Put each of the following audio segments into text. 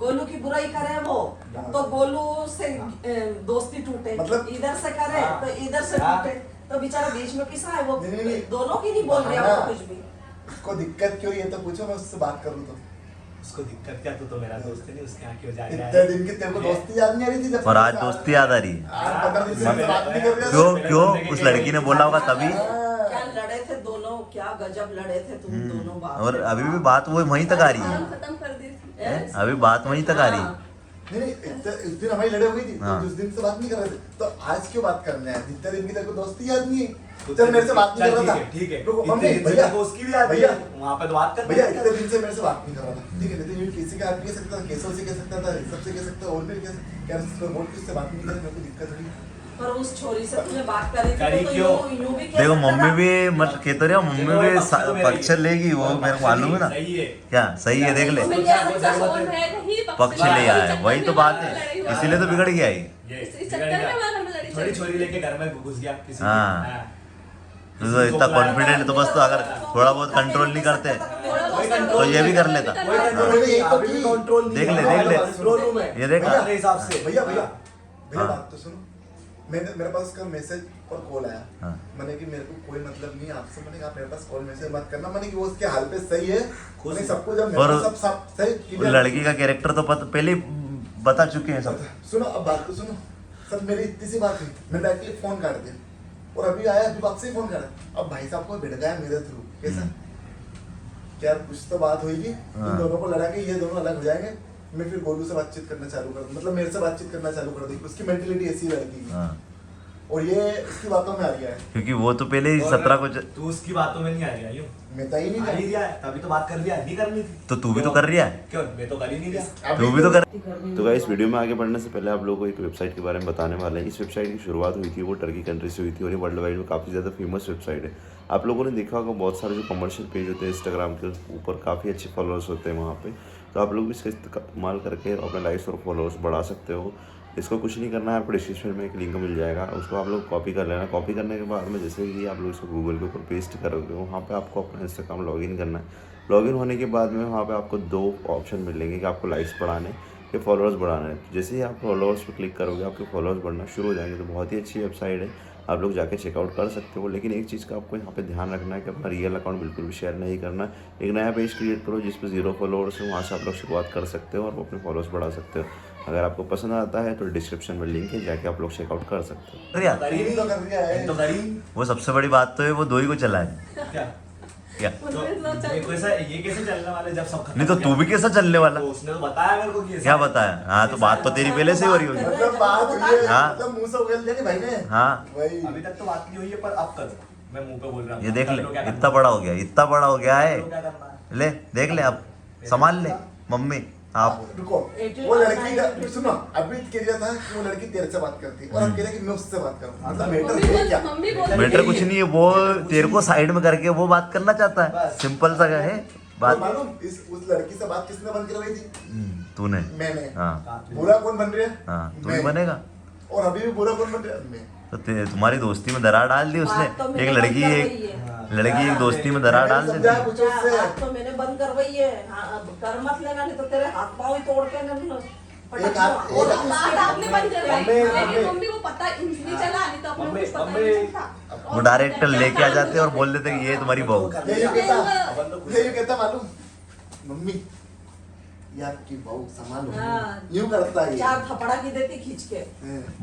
गोलू की बुराई करे वो तो गोलू से दोस्ती टूटे, मतलब इधर से करे तो इधर से टूटे, तो बेचारा बीच में किसा है वो? दोनों की नहीं बोल रहा वो कुछ भी। उसको दिक्कत क्यों ये तो पूछो, मैं उससे बात करूँ तो। उसको दिक्कत क्या, तू तो मेरा दोस्त है, नहीं उसके यहाँ क्यों जा रहा है? इतने दिन की तेरे को दोस्ती याद नहीं आ रही थी जब और आज दोस्ती याद आ रही है। 15 दिन से हमसे बात नहीं कर रहे थे। क्यों उस लड़की ने बोला होगा तभी। क्या लड़े थे दोनों, क्या गजब लड़े थे तुम दोनों। बात और अभी भी बात वो वहीं तक आ रही है, खत्म कर दी थी। अभी बात वहीं तक आ रही है। नहीं उस दिन हमारी लड़ाई हुई थी तो हाँ। उस दिन से बात नहीं कर रहे थे, तो आज क्यों बात करने आए? इतने दिन की तेरे को दोस्ती याद नहीं है? चल मेरे से बात नहीं कर रहा था। ठीक है रुको, इतने मम्मी दिन से भैया तेरे को उसकी भी याद भैया नहीं है, वहाँ पे तो बात कर भैया इतने दिन से मेरे से बात नहीं कर रहा था, ठीक है? लेकिन ये किसी का आप कह सकता था, केसव से कह सकता था, सबसे कह सकता था, और भी कह सकता था, वोट किससे बात नहीं करे, मेरे को दिक्कत हुई। पर उस छोरी से तुमने बात करी करी थी तो क्यों? यूं भी कह देखो सकता मम्मी था। भी मतलब कहते रहे मम्मी भी पक्ष लेगी, वो मेरे को मालूम है ना। सही है, क्या सही है, देख ले मम्मी क्या सच्चा कौन है, नहीं पक्ष ले आया है, वही तो बात है, इसीलिए तो बिगड़ गया है। इस चक्कर में हमारे घर में लड़ी थोड़ी चली। छोरी लेके घर में घुस गया किसी हाँ। तो इतना कॉन्फिडेंट है तो बस, तो अगर थोड़ा बहुत कंट्रोल नहीं करते तो ये भी कर लेता। देख ले, देख ले। ये देख। मेरे हिसाब से भैया भैया भैया हाँ। बात तो सुनो, मेरे पास उसका मैसेज और कॉल आया। हाँ। मैंने कि मेरे को कोई मतलब नहीं आपसे, मैंने कहा आप मेरे पास कॉल मैसेज मत करना, मैंने कि वो उसके हाल पे सही है, मैंने सबको जब और मेरे सब सही वो clear- लड़की का कैरेक्टर तो पहले ही बता चुके हैं सब। सुनो अब बात तो सुनो, सब मेरी इतनी सी बात हुई, मैंने डायरेक्टली फोन काट दिया और अभी आया, अभी आपसे ही फोन करा। अब भाई साहब को भिड़ गया मेरे थ्रू, कैसा क्या कुछ तो बात होगी, इन हाँ। दोनों को लड़ा के ये दोनों अलग हो जाएंगे। मैं फिर गोलू से बातचीत करना चालू कर, मतलब मेरे से बातचीत करना चालू कर दी। उसकी मेंटेलिटी ऐसी लड़की की, हाँ। और ये इसकी बातों में आ गया है। क्योंकि वो तो पहले ही 17 को तू उसकी बातों में नहीं आ रहा यूं मैं तो ही नहीं आ ही था। रहा है, तभी तो बात कर लिया, नहीं करनी थी तो तू भी तो कर रही है। क्यों? मैं तो कर ही नहीं रहा। तू भी तो कर। तो गाइस वीडियो में आगे बढ़ने से पहले आप लोगों को एक वेबसाइट के बारे में बताने वाले हैं। इस वेबसाइट की शुरुआत हुई थी वो टर्की कंट्री से हुई थी और ये वर्ल्ड वाइड में काफ़ी ज़्यादा फेमस वेबसाइट है। आप लोगों ने देखा होगा बहुत सारे जो कमर्शियल पेज होते हैं इंस्टाग्राम के ऊपर, काफ़ी अच्छे फॉलोअर्स होते हैं वहाँ पे, तो आप लोग भी इसका इस्तेमाल करके अपने लाइक्स और फॉलोअर्स बढ़ा सकते हो। इसको कुछ नहीं करना है, आपको डिस्क्रिप्शन में एक लिंक मिल जाएगा, उसको आप लोग कॉपी कर लेना। कॉपी करने के बाद में जैसे ही आप लोग इसको गूगल के ऊपर पेस्ट करोगे, वहाँ पे आपको अपना इंस्टाग्राम लॉगिन करना है। लॉगिन होने के बाद में वहाँ पे आपको 2 ऑप्शन मिलेंगे कि आपको लाइक्स बढ़ाने या फॉलोअर्स बढ़ाना है। जैसे ही आप फॉलोअर्स पर क्लिक करोगे आपके फॉलोअर्स बढ़ना शुरू हो जाएंगे। तो बहुत ही अच्छी वेबसाइट है, आप लोग जाके चेकआउट कर सकते हो। लेकिन एक चीज़ का आपको यहाँ पे ध्यान रखना है कि अपना रियल अकाउंट बिल्कुल भी शेयर नहीं करना है। एक नया पेज क्रिएट करो जिस पे 0 फॉलोअर्स है, वहाँ से आप लोग शुरुआत कर सकते हो और अपने फॉलोअर्स बढ़ा सकते हो। अगर आपको पसंद आता है तो डिस्क्रिप्शन में लिंक है, जाके आप लोग चेकआउट कर सकते हो। कर यार, तू तो कर दिया है। तो करी वो सबसे बड़ी बात तो है वो 2 ही को चला है। क्या? क्या तो ये कैसे चलने वाले जब सब खत्म नहीं तो हो तू गया? भी कैसा चलने वाला? तो उसने तो बताया मेरे को कि ऐसा क्या है। बताया? हाँ तो बात तो तेरी पहले से ही हो रही होगी। मतलब बात हुई है, हाँ। मतलब मुंह से उगल दिया कि भाई ने। हाँ वही अभी तक तो बात नहीं हुई है, पर अब कर मैं मुंह पे बोल रहा हूँ। ये देख कर ले, लो क्या इतना करना बड़ा हो गया, इतना बड़ा हो गया कर लो क्या है। करना है। ले देख ले, अब संभाल ले मम्मी आप। रुको, वो लड़की का सुनो, अभी कह रहा था कि वो लड़की तेरे से बात करती है और अब कह रहा है कि मैं उससे बात करूँ। मतलब मैटर है क्या? मम्मी बोल मैटर कुछ नहीं है, वो तेरे को साइड में करके वो बात करना चाहता है, सिंपल सा है और बात। मालूम उस लड़की से बात किसने बंद करवाई थी? तूने। मैंने। हाँ बुरा कौन बन रहा है? हाँ तू मैं। ही बनेगा। और अभी भी बुरा कौन बन रहा है? मैं। तो तुम्हारी दोस्ती में दरार डाल दी उसने। बात तो एक मैंने लड़की बंद एक करवाई है। लड़की एक दोस्ती में दरार डाल मैंने देती समझाया है। कुछ उससे। बात तो मैंने बंद करवाई है। हाँ, अब कर मत लेना, नहीं तो तेरे हाथ पाँव ही तोड़ के ना एक हाथ- और एक- बात आपने बंद करवाई, मम्मी- लेकिन मम्मी को पता नहीं चला, नहीं तो अपने को कुछ पता मम्मी- नहीं चलता। वो डायरेक्ट लेके आ जाते और बोल देते कि ये तुम्हारी बहू। ये कहता मालूम, मम्मी ये आपकी बहू संभालो, हाँ। यूं करता है ये। 4 थपड़ा की देती खींच के।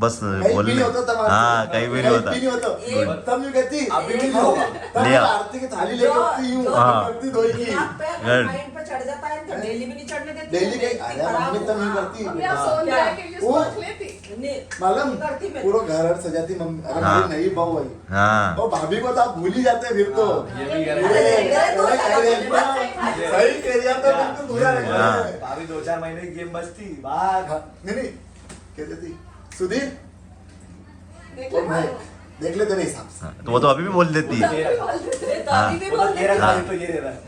बस कहीं बोल भी ले। नहीं होता तब हाँ कहीं भी नहीं होता। तब यूं कहती अभी भी नहीं होगा। तब लिया। आरती की थाली लेके आती यूं हाँ। करती दो ही। हाथ पे अगर माइंड पे चढ़ जाता है तो डेली भी नहीं चढ़ने देती। डेली कहीं अरे मम्मी तब यूं करती। मम्मी आप सोन क्या? जाके ये वो- सोच लेती। नहीं, मालूम करती मैं। पूरा घर सजाती मम्मी। अरे हाँ। मेरी नई बहू आई हाँ और भाभी को तो आप भूल ही जाते हैं फिर तो। ये भी कर अरे, रहे मेरे तो सही कह दिया तो बिल्कुल बुरा लग रहा है। भाभी 2-4 महीने की गेम बचती बात। हाँ, नहीं कहती थी सुधीर देख और ले मैं देख ले तेरे हिसाब से। हाँ, तो वो तो अभी भी बोल देती है। ये तो अभी भी वो बोल तो तेरा देती हाँ। खाली तो ये दे रहा है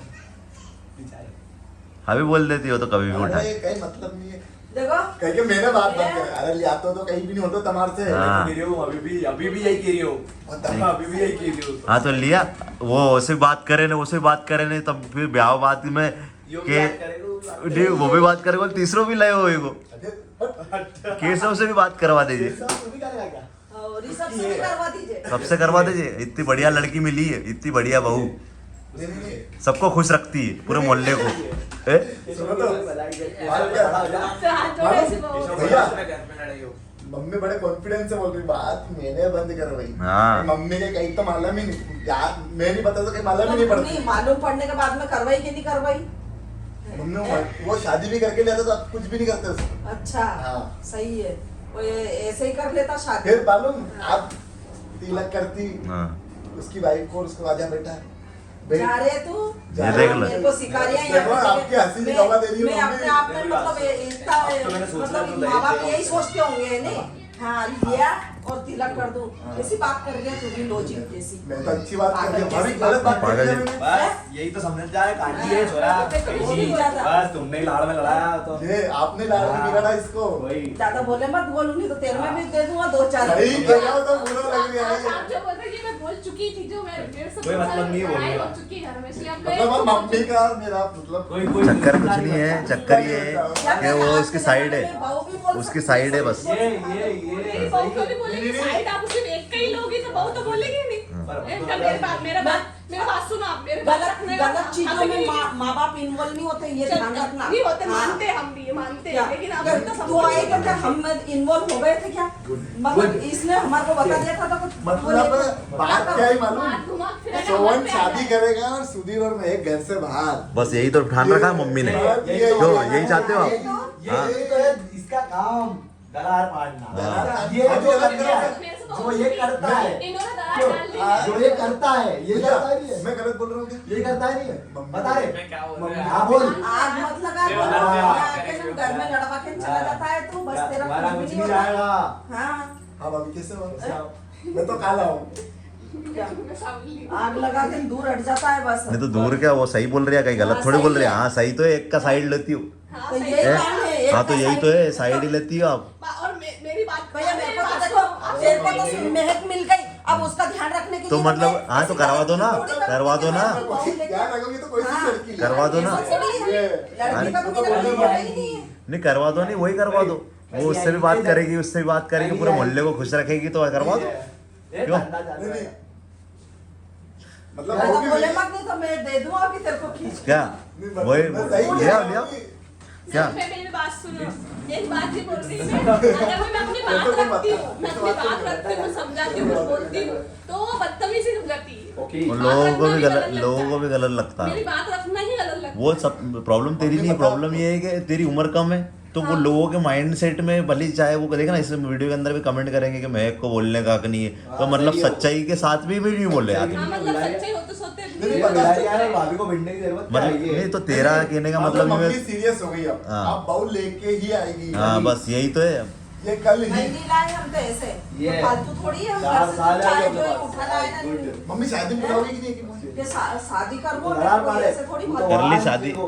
बेचारा। अभी बोल देती हो तो कभी भी उठा। अरे कहीं मतलब नहीं है, देखो कहीं के मैंने बात बंद कर। अरे लिया तो कहीं भी नहीं होता तुम्हारे से। हाँ। कह रही हो अभी भी यही कह रही हो, अभी भी यही कह रही हो। हाँ तो लिया वो उसे बात करे ना, उसे बात करे नहीं, तब फिर ब्याह बात में यो के बात करेगा नहीं, वो भी बात करेगा, तीसरों भी लाए हो को केशव से भी बात करवा दीजिए, और ये सबसे भी करवा दीजिए। सबसे करवा दीजिए। इतनी बढ़िया लड़की मिली है, इतनी बढ़िया बहू, सबको खुश रखती है पूरे मोहल्ले को। ए? सुनो तो बात क्या आपसे हाथ जोड़े ऐसे वो- भैया मम्मी बड़े कॉन्फिडेंस से बोल रही, बात मैंने बंद करवाई। हाँ। मम्मी के कहीं तो मालूम ही नहीं यार, मैं नहीं बता तो कहीं मालूम ही नहीं पड़ती। नहीं मालूम पड़ने के बाद में करवाई कि नहीं करवाई? मम्मी वो शादी भी करके लेता तो आप कुछ भी नहीं करते उसको। अच्छा हाँ। सही है, वो ऐसे ही कर लेता शादी। फिर मालूम आप तिलक करती हाँ। उसकी वाइफ को, उसको आजा बेटा जा रहे तू ये देख लो। मेरे को सिखा रही है देखो, आपकी हंसी की गवाह दे रही हूँ मैं मम्मी। अपने आप में मतलब इतना अब तो मैंने सोचना तो मतलब नहीं माँ बाप चाहिए। यही सोचते होंगे नहीं, हाँ लिया और तिलक कर दूं, ऐसी बात कर रही है तू भी लॉजिक जैसी। मैं तो अच्छी बात कर रही हूँ, पागल भाभी जैसी गलत बात कर पागल रही है जैसी। मैंने। बस यही तो समझ जा है, कांटी है छोरा वो भी ज्यादा। बस तुमने ही लाड़ में लड़ाया तो ये आपने लाड़ में बिगाड़ा इसको। वही ज्यादा बोले मत, बोलूंगी तो तेरे में भी दे दूंगा दो चार। सही कह रहा हो तो बुरा लग रहा आप है। जो बोल रहे हैं कि मैं बोल चुकी थी, जो मैं मेरे से कोई मतलब नहीं है बोलने लड़ाई का। हो चुकी है घर में, इसलिए अब मैं मतलब अब मम्मी का और मेरा मतलब कोई कोई चक्कर कुछ नहीं है, चक्कर ये है कि वो उसकी साइड है, उसकी साइड है बस। मेरी बहू क्यों नहीं बोलेगी? साइड आप सिर्फ एक का ही लोगी तो बहू तो बोलेगी नहीं। मेरा बात सुनो आप, मेरे बात गलत रखने का गलत चीजों अपनी- में माँ बाप इन्वॉल्व नहीं होते, ये ध्यान रखना। नहीं होते, हाँ। मानते हम भी, ये मानते क्या? हैं, लेकिन आप क्या? तो सब तू आए क्या क्या हम इन्वॉल्व हो गए थे क्या? मतलब इसने हमारे को बता दिया था तो कुछ मतलब बात क्या ही बात मालूम, घुमा फिरा के सोवन हमारे पे आ शादी जाए। करेगा और सुधीर और मैं एक घर से बाहर। बस यही तो ठान रखा है मम्मी ने। क्यों यही चाहते हो आप? हाँ। ये तो है इसका काम, दरार पाड़ना। हाँ। ये जो अलग करता है, मेरे से तो जो ये करता है, इन्होंने दरार डाल दी है। जो ये करता है, ये करता है नहीं है? मैं गलत बोल रहा हूँ क्या? ये करता है नहीं है? बता रहे मैं क्या बोल रहा हूँ? हाँ बोल। आग मत लगा, ये बोलो, वाला यहाँ क्या आके करेंगे? घर में लड़वा के चला जाता है तू, बस तेरा हमारा कुछ भी कुछ नहीं नहीं होता। जाएगा। हाँ हाँ भाभी कैसे हो? मैं तो काला हूँ। क्या? मैं सावली। आग लगा के दूर हट जाता है बस। नहीं तो दूर क्या, वो सही बोल रही है, कहीं गलत हाँ, थोड़ी सही बोल रही है। है। हाँ सही तो है, एक का साइड लेती हो। हाँ, तो सही यही है। काम है, एक हाँ तो का यही साइड तो है, लेती साइड ही लेती हो आप। और मेरी बात भैया मेरे को तो बात देखो, सुनो। तेरे को तो महक मिल गई, अब उसका ध्यान रखने के तो लिए मतलब, मैं हाँ, तो ऐसी करवा दो ना, थोड़ी ना करवा दो ना। क्या लगोगी तो कोई सी हाँ। लड़की ले। करवा दो ना। ऐसा थोड़ी है, लड़की का तो मेरा कोई बोला ही नहीं है। नहीं करवा दो, नहीं वही करवा दो। वो उससे भी बात करेगी, उससे भी बात करेगी, पूरे मोहल्ले को खुश रखेगी, तो करवा दो। क्यों? नहीं, नहीं। मतलब ज्यादा वो भी बोले मत, नहीं तो मैं दे दूँ अभी तेरे को खींच के। क्या नहीं, वही मैं सही कह लिया रहा लिया हूँ। क्या? मैं मेरी बात सुनो, एक बात ही बोल रही हूँ मैं। अगर मैं अपनी बात रखती हूँ, मैं अपनी बात रखती हूँ, समझाती हूँ, कुछ बोलती हूँ, तो वो बदतमीजी समझाती है। ओके। और बात लोगों को रखना भी भी गलत, गलत लोगों को भी लगता गलत लगता मेरी है। बात रखना ही गलत लगता है। वो सब प्रॉब्लम तेरी नहीं है, प्रॉब्लम ये है कि तेरी उम्र कम है, तो वो हाँ। लोगों के माइंड सेट में भले ही चाहे वो देखा ना, इस वीडियो के अंदर भी कमेंट करेंगे कि महक को बोलने का हक नहीं है, तो हाँ, मतलब सही है। सच्चाई के साथ भी नहीं बोले हाँ, आगे। मतलब सच्चाई होते सोते नहीं, ये पता बिहारी यार, भाभी को भिड़ने की जरूरत क्या मतलब है? नहीं तो तेरा कहने का मतलब मम्मी ये- सीरियस हो गई अब। हाँ। अब बहू लेके ही आएगी। हाँ बस यही तो है। ये कल ही। नहीं लाए हम तो ऐसे, ये तो फालतू थोड़ी है, हम 4 घर से साल है चाहे अपने जो पास। उठा लाए ना। गुड। मम्मी शादी में बुलाओगी कि नहीं कि मुझे? ये शादी कर वो, दरार पाड़े। ऐसे थोड़ी तू भाग- तो कर ली वहाँ शादी। देखो।